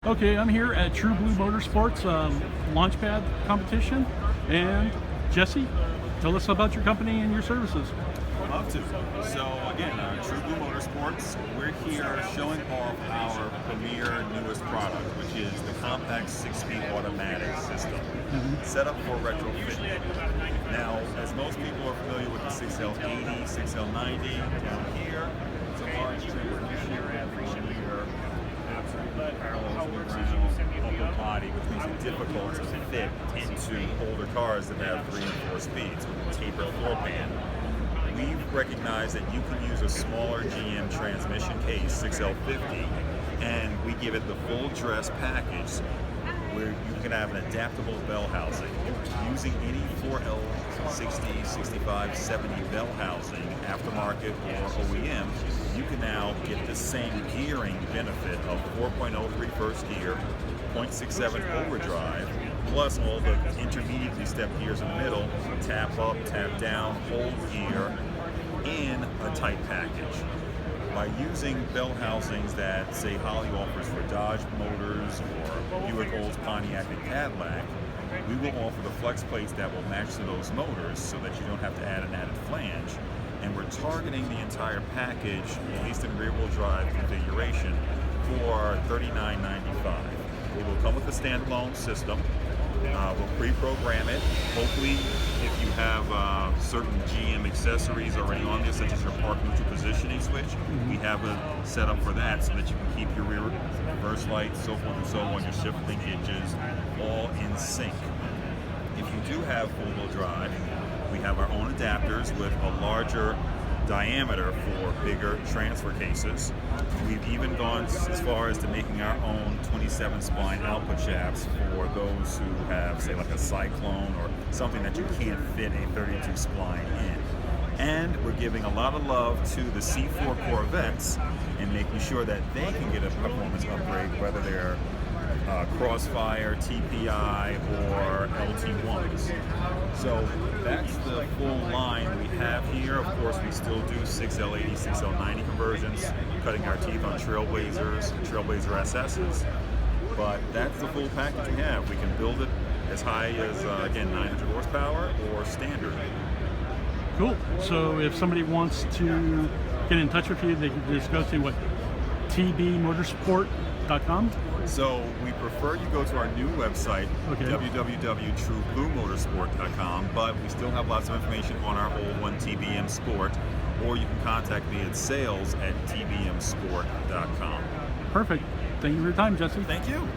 Okay, I'm here at Blue Motorsport's Launch Pad Competition, and Jesse, tell us about your company and your services. Love to. So again, Blue Motorsports, we're here showing off our premier newest product, which is the compact 6-speed automatic system, set up for retrofitting. Now, as most people are familiar with the 6L80, 6L90, down here, it's a large parallel to the ground upper body, which makes it difficult to fit into older cars that have 3 and 4 speeds with a tapered floor pan. We've recognized that you can use a smaller GM transmission case, 6L50, and we give it the full dress package where you can have an adaptable bell housing. Using any 4L60, 65, 70 bell housing, aftermarket or OEM, you can now get the same gearing benefit of 4.03 first gear, 0.67 overdrive, plus all the intermediately stepped gears in the middle, tap up, tap down, hold gear, in a tight package. By using bell housings that, say, Holley offers for Dodge Motors or Buick, Olds, Pontiac, and Cadillac, we will offer the flex plates that will match to those motors so that you don't have to add an added flange. And we're targeting the entire package, at least in rear-wheel drive configuration, for $39.95. It will come with a standalone system. We'll pre-program it. Hopefully, if you have certain GM accessories already on there, such as your park neutral positioning switch, we have a setup for that so that you can keep your rear reverse lights, so forth and so on, your shifting hinges, all in sync. If you do have four-wheel drive, we have our own adapters with a larger diameter for bigger transfer cases. We've even gone as far as to making our own 27 spline output shafts for those who have, say, like a Cyclone or something that you can't fit a 32 spline in. And we're giving a lot of love to the C4 Corvettes and making sure that they can get a performance upgrade, whether they're Crossfire, TPI, or LT1s. So that's the full line we have here. Of course, we still do 6L80, 6L90 conversions, cutting our teeth on Trailblazers, Trailblazer SSs. But that's the full package we have. We can build it as high as, again, 900 horsepower or standard. Cool. So if somebody wants to get in touch with you, they can just go to what? tbmotorsport.com? So we prefer you go to our new website, www.truebluemotorsport.com, but we still have lots of information on our old one, TBM Sport, or you can contact me at sales@tbmsport.com. Perfect. Thank you for your time, Jesse. Thank you.